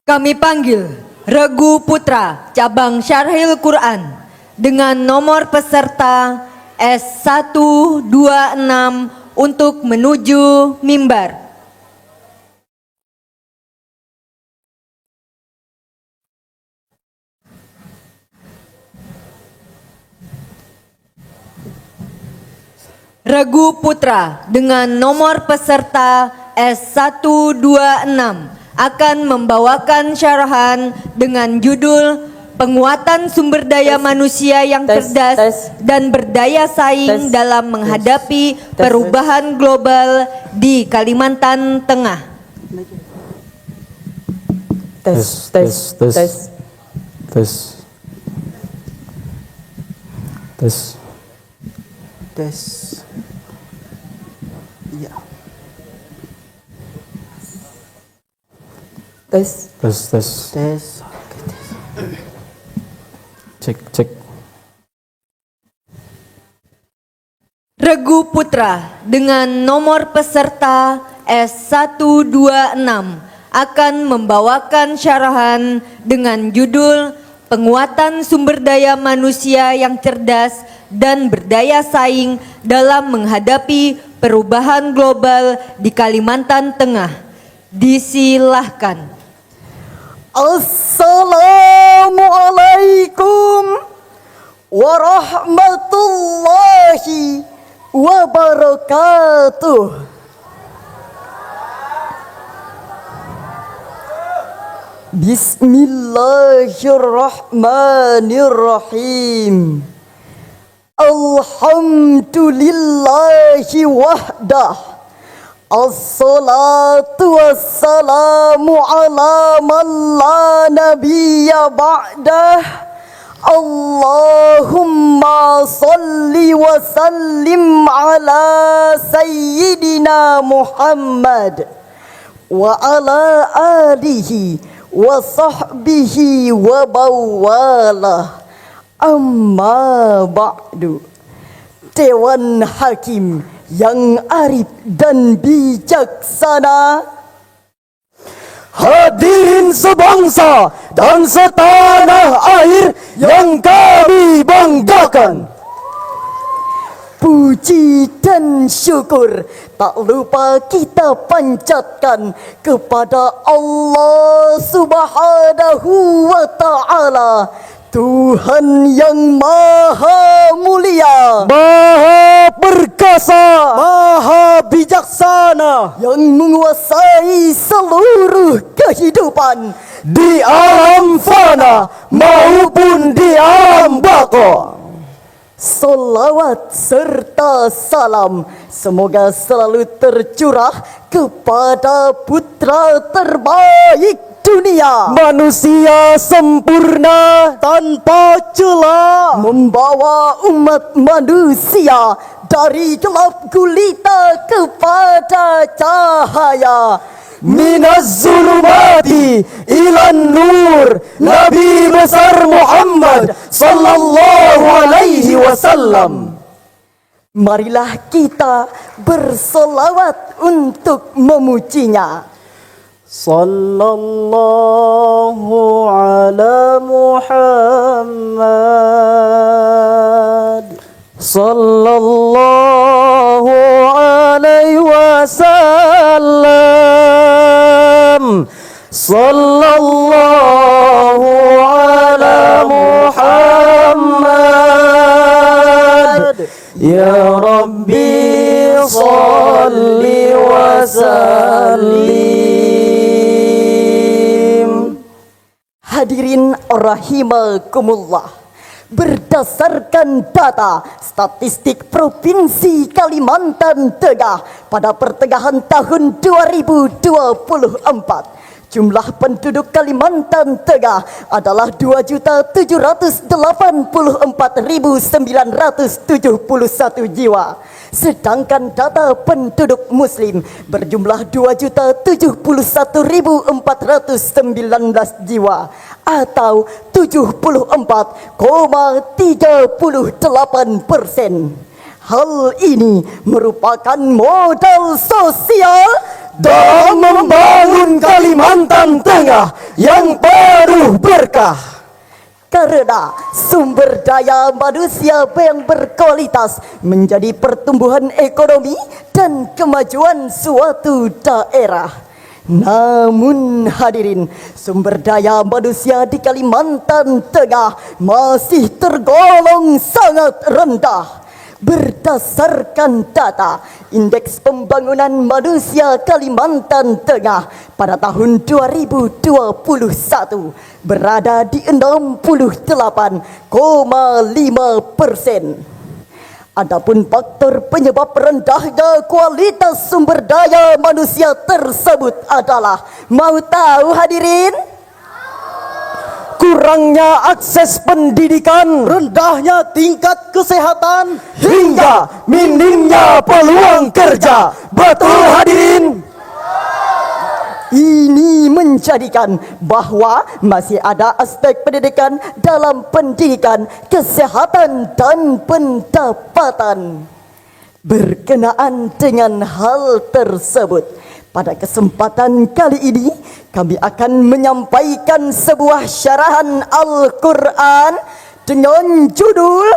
Kami panggil Regu Putra Cabang Syarhil Quran dengan nomor peserta S126 untuk menuju mimbar. Regu Putra dengan nomor peserta S126 akan membawakan syarahan dengan judul Penguatan Sumber Daya Manusia yang Cerdas dan Berdaya Saing dalam Menghadapi Perubahan Global di Kalimantan Tengah. Iya. Tes. Cek. Regu Putra dengan nomor peserta S126 akan membawakan syarahan dengan judul Penguatan Sumber Daya Manusia yang Cerdas dan Berdaya Saing dalam Menghadapi Perubahan Global di Kalimantan Tengah. Disilahkan. Assalamualaikum warahmatullahi wabarakatuh. Bismillahirrahmanirrahim. Alhamdulillahi wahdah. Assalatu wassalamu ala man la nabiyya ba'dah. Allahumma salli wa sallim ala sayyidina Muhammad wa ala alihi wa sahbihi wa bawalah. Amma ba'du. Dewan Hakim yang arif dan bijaksana, Hadirin sebangsa dan setanah air yang kami banggakan. puji dan syukur tak lupa kita panjatkan kepada Allah Subhanahu wa Ta'ala, Tuhan yang maha mulia, Maha perkasa, maha bijaksana, yang menguasai seluruh kehidupan di alam fana maupun di alam baka. Salawat serta salam semoga selalu tercurah kepada putra terbaik dunia, Manusia sempurna tanpa celah, membawa umat manusia dari gelap gulita kepada cahaya, minaz zulumati ilan nur. Nabi besar Muhammad sallallahu alaihi wasallam. Marilah kita bersolawat untuk memujinya. Sallallahu ala Muhammad, sallallahu alaihi wasallam, sallallahu ala Muhammad. Ya Rabbi salli wa sallim. Hadirin rahimakumullah, berdasarkan data statistik Provinsi Kalimantan Tengah pada pertengahan tahun 2024, jumlah penduduk Kalimantan Tengah adalah 2.784.971 jiwa. Sedangkan data penduduk muslim berjumlah 2.071.419 jiwa atau 74,38%. Hal ini merupakan modal sosial dalam membangun Kalimantan Kalimantan Tengah yang penuh berkah. Karena sumber daya manusia yang berkualitas menjadi pertumbuhan ekonomi dan kemajuan suatu daerah. Namun hadirin, sumber daya manusia di Kalimantan Tengah masih tergolong sangat rendah. Berdasarkan data Indeks Pembangunan Manusia Kalimantan Tengah pada tahun 2021 berada di 68,5%. Adapun faktor penyebab rendahnya kualitas sumber daya manusia tersebut adalah, mau tahu hadirin? Kurangnya akses pendidikan, rendahnya tingkat kesehatan, hingga minimnya peluang kerja. Betul hadirin? Ini menjadikan bahwa masih ada aspek pendidikan dalam pendidikan, kesehatan dan pendapatan. Berkenaan dengan hal tersebut, pada kesempatan kali ini kami akan menyampaikan sebuah syarahan Al-Quran dengan judul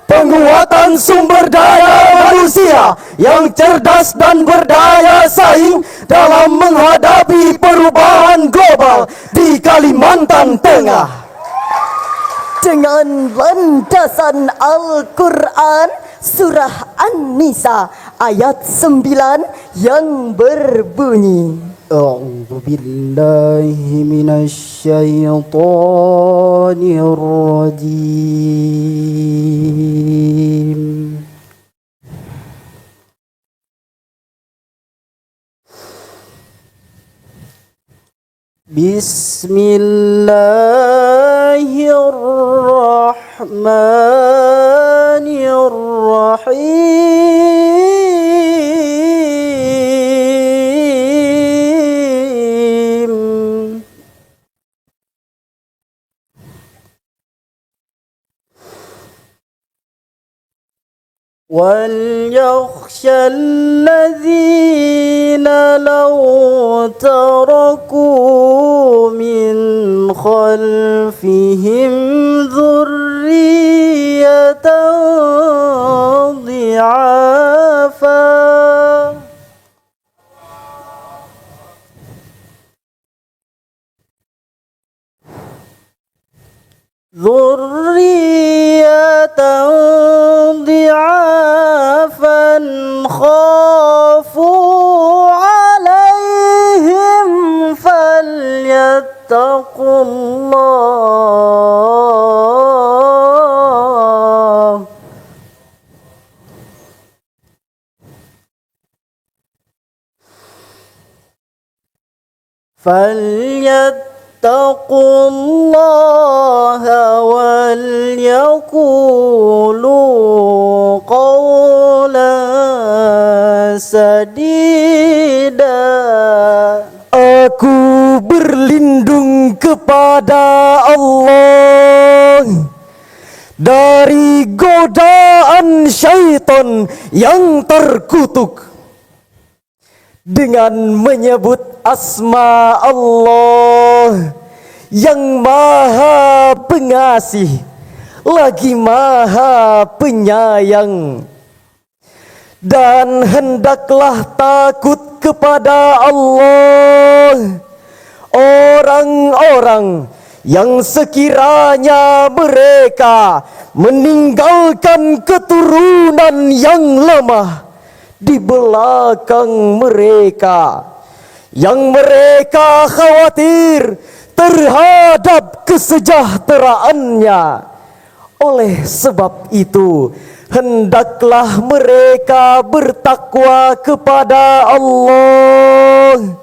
Penguatan sumber daya manusia yang cerdas dan berdaya saing dalam menghadapi perubahan global di Kalimantan Tengah. dengan landasan Al-Quran surah An-Nisa ayat 9 yang berbunyi, A'udzu billahi minasyaitonir rajim. Bismillahirrahmanirrahim. وَلْيَخْشَى الَّذِينَ لَوْ تَرَكُوا مِنْ خَلْفِهِمْ ذُرِّيَّةً ضِعَافًا خافوا عليهم فليتقوا الله فاتقوا الله وليقولوا قولا sadida. Aku berlindung kepada Allah dari godaan syaitan yang terkutuk dengan menyebut asma Allah yang maha pengasih lagi maha penyayang. Dan hendaklah takut kepada Allah orang-orang yang sekiranya mereka meninggalkan keturunan yang lemah di belakang mereka, yang mereka khawatir terhadap kesejahteraannya. Oleh sebab itu, hendaklah mereka bertakwa kepada Allah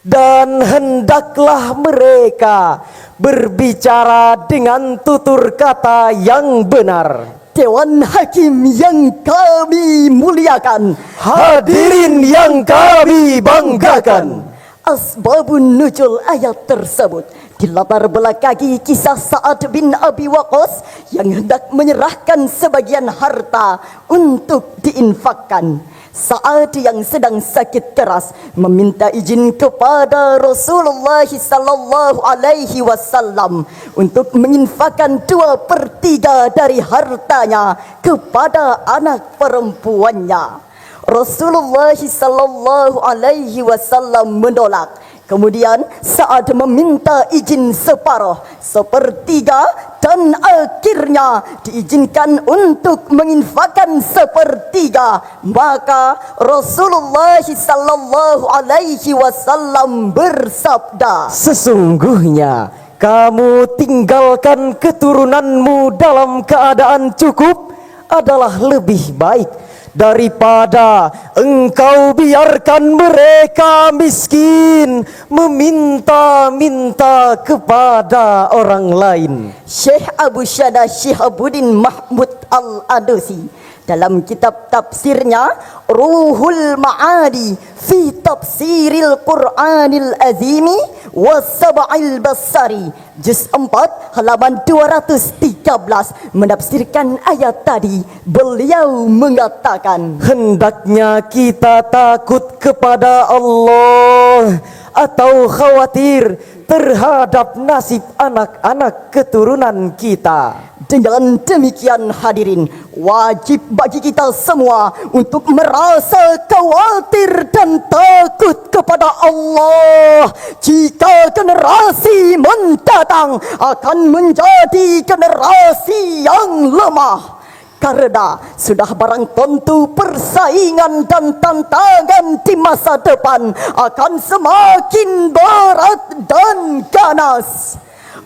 dan hendaklah mereka berbicara dengan tutur kata yang benar. Dewan Hakim yang kami muliakan, Hadirin yang kami banggakan, asbabun nuzul ayat tersebut dilatar belakangi kisah Sa'ad bin Abi Waqqas yang hendak menyerahkan sebagian harta untuk diinfakkan. saat yang sedang sakit keras meminta izin kepada Rasulullah sallallahu alaihi wasallam untuk menginfakkan 2/3 dari hartanya kepada anak perempuannya. Rasulullah sallallahu alaihi wasallam menolak. Kemudian saat meminta izin separuh, 1/3 dan akhirnya diizinkan untuk menginfakkan 1/3, maka Rasulullah sallallahu alaihi wasallam bersabda, Sesungguhnya kamu tinggalkan keturunanmu dalam keadaan cukup adalah lebih baik daripada engkau biarkan mereka miskin meminta-minta kepada orang lain. Syekh Abu Syada Syihabuddin Mahmud Al-Adusi dalam kitab tafsirnya Ruhul Ma'adi fi Tafsiril Qur'anil Azimi wa Sab'il Basari juz 4 halaman 213 menafsirkan ayat tadi. Beliau mengatakan, Hendaknya kita takut kepada Allah atau khawatir terhadap nasib anak-anak keturunan kita. dengan demikian hadirin, wajib bagi kita semua untuk merasa khawatir dan takut kepada Allah jika generasi mendatang akan menjadi generasi yang lemah. Karena sudah barang tentu persaingan dan tantangan di masa depan akan semakin berat dan ganas.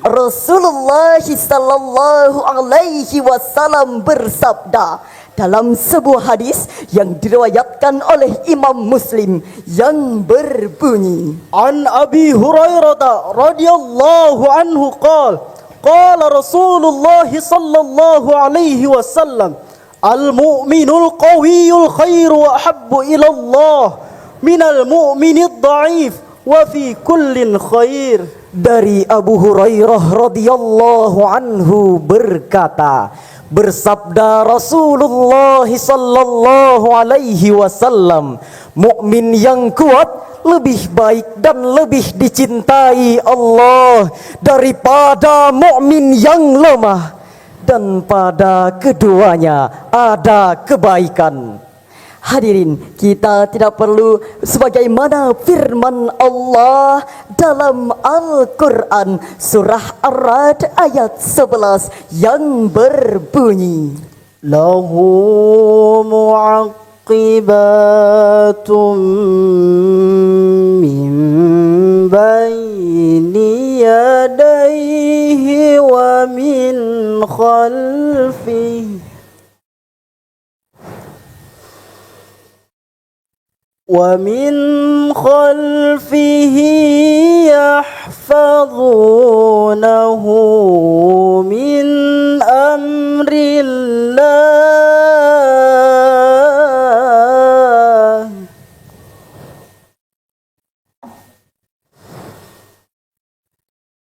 Rasulullah sallallahu alaihi wasallam bersabda dalam sebuah hadis yang diriwayatkan oleh Imam Muslim yang berbunyi, An Abi Hurairah radhiyallahu anhu qala Rasulullah sallallahu alaihi wasallam al-mu'minul qawiyul khairu wa ahabbu ila Allah minal mu'minid dha'if wa fi kullin khair. Dari Abu Hurairah radhiyallahu anhu berkata, bersabda Rasulullah sallallahu alaihi wasallam, mukmin yang kuat lebih baik dan lebih dicintai Allah daripada mukmin yang lemah, dan pada keduanya ada kebaikan. hadirin, kita tidak perlu sebagaimana firman Allah dalam Al-Quran surah Ar-Ra'd ayat 11 yang berbunyi, Lahu mu'aqibatun min baini yadayhi wa min khalfihi وَمِنْ خَلْفِهِ يَحْفَظُونَهُ مِنْ أَمْرِ اللَّهِ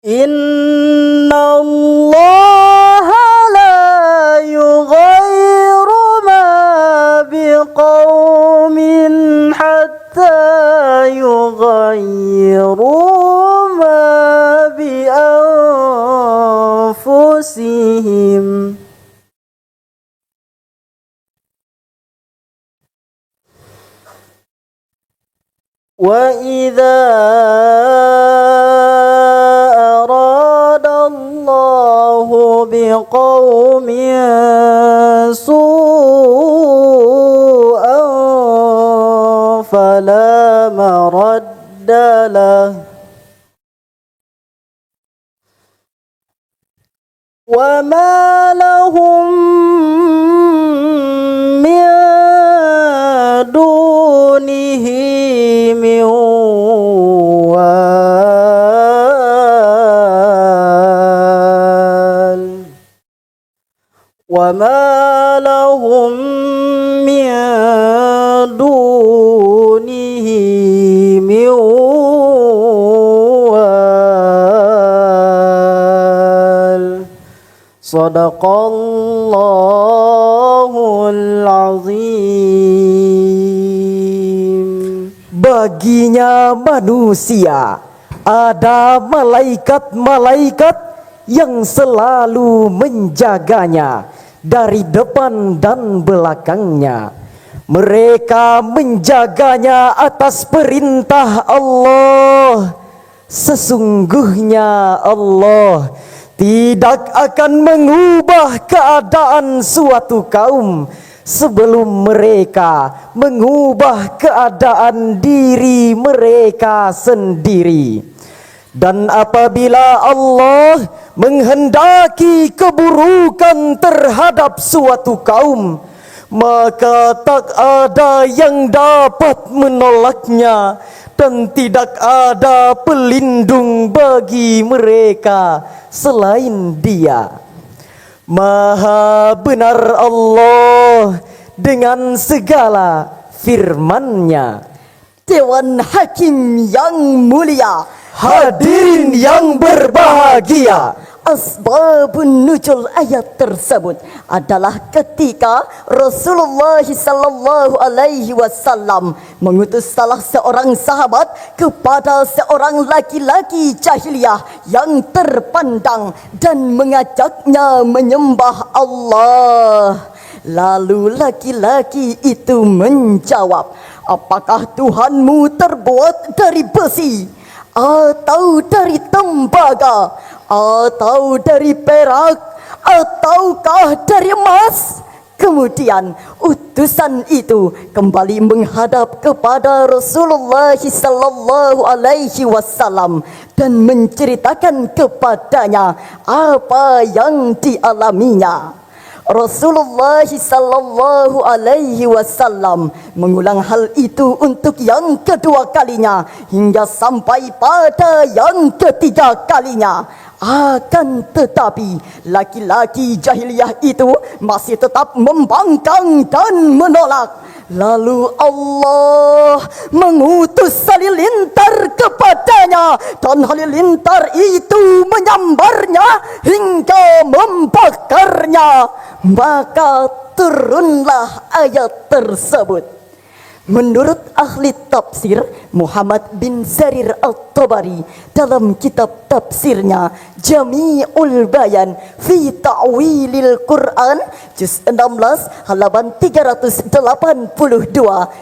إِنَّ اللَّهَ لَا يُغَيِّرُ مَا بِقَوْمٍ حتى يغيروا ما بأنفسهم وإذا أراد الله بقوم سوءا فلا مرد له وما لهم من دونه من وال وما لهم من دونه من وال صدق الله العظيم. baginya manusia ada malaikat-malaikat yang selalu menjaganya dari depan dan belakangnya. Mereka menjaganya atas perintah Allah. Sesungguhnya Allah tidak akan mengubah keadaan suatu kaum sebelum mereka mengubah keadaan diri mereka sendiri. Dan apabila Allah menghendaki keburukan terhadap suatu kaum, maka tak ada yang dapat menolaknya dan tidak ada pelindung bagi mereka selain Dia. Maha benar Allah dengan segala firman-Nya. Dewan Hakim yang mulia, Hadirin yang berbahagia, asbabun nuzul ayat tersebut adalah ketika Rasulullah sallallahu alaihi wasallam mengutus salah seorang sahabat kepada seorang laki-laki jahiliyah yang terpandang dan mengajaknya menyembah Allah. Lalu laki-laki itu menjawab, "Apakah Tuhanmu terbuat dari besi, atau dari tembaga, atau dari perak, ataukah dari emas?" Kemudian utusan itu kembali menghadap kepada Rasulullah sallallahu alaihi wasallam dan menceritakan kepadanya apa yang dialaminya. Rasulullah sallallahu alaihi wasallam mengulang hal itu untuk yang kedua kalinya hingga sampai pada yang ketiga kalinya. Akan tetapi laki-laki jahiliyah itu masih tetap membangkang dan menolak. Lalu Allah mengutus halilintar kepadanya dan halilintar itu menyambarnya hingga membakarnya. Maka turunlah ayat tersebut. Menurut ahli tafsir Muhammad bin Jarir At-Tabari dalam kitab tafsirnya Jami'ul Bayan fi Ta'wilil Quran juz 16 halaman 382,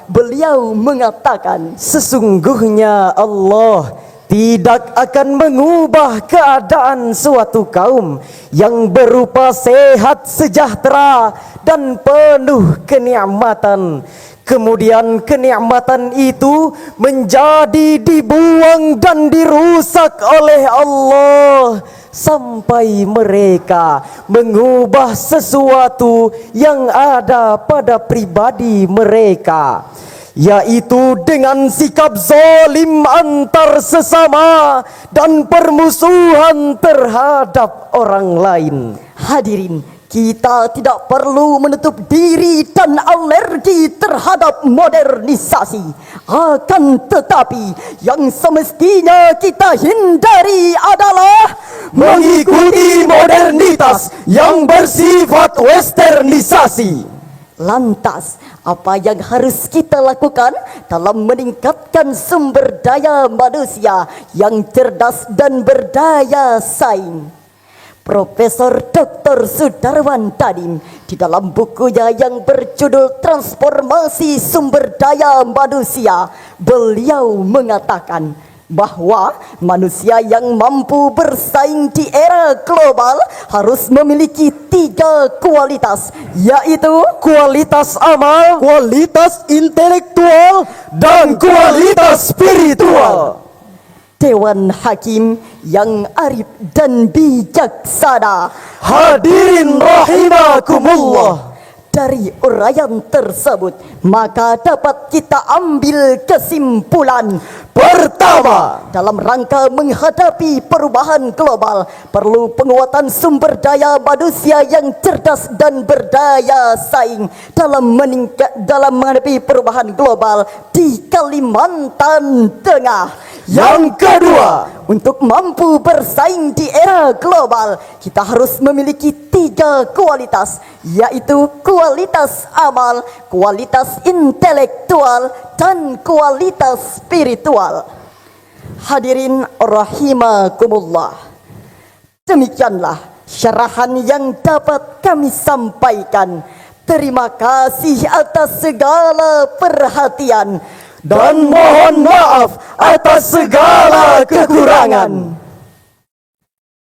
beliau mengatakan, sesungguhnya Allah tidak akan mengubah keadaan suatu kaum yang berupa sehat sejahtera dan penuh kenikmatan, kemudian kenikmatan itu menjadi dibuang dan dirusak oleh Allah sampai mereka mengubah sesuatu yang ada pada pribadi mereka, yaitu dengan sikap zalim antar sesama dan permusuhan terhadap orang lain. hadirin, kita tidak perlu menutup diri dan alergi terhadap modernisasi. Akan tetapi yang semestinya kita hindari adalah Mengikuti modernitas yang bersifat westernisasi. Lantas, apa yang harus kita lakukan dalam meningkatkan sumber daya manusia yang cerdas dan berdaya saing? Profesor Dr. Sudarwan Tadim di dalam bukunya yang berjudul Transformasi Sumber Daya Manusia, beliau mengatakan bahwa manusia yang mampu bersaing di era global harus memiliki 3 kualitas, yaitu Kualitas amal, kualitas intelektual, dan kualitas spiritual. Dewan Hakim yang arif dan bijaksana, Hadirin rahimakumullah. dari uraian tersebut maka dapat kita ambil kesimpulan. Pertama, Dalam rangka menghadapi perubahan global, perlu penguatan sumber daya manusia yang cerdas dan berdaya saing dalam menghadapi perubahan global di Kalimantan Tengah, Yang kedua, untuk mampu bersaing di era global, kita harus memiliki 3 kualitas, yaitu kualitas amal, kualitas intelektual, dan kualitas spiritual. Hadirin rahimakumullah, demikianlah syarahan yang dapat kami sampaikan. Terima kasih atas segala perhatian dan mohon maaf atas segala kekurangan.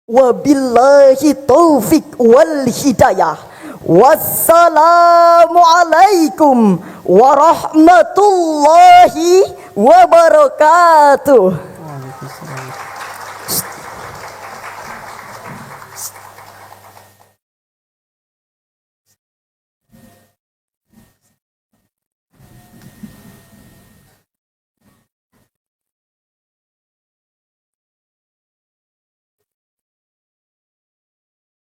Wabillahi taufik wal hidayah. Wassalamualaikum warahmatullahi wabarakatuh.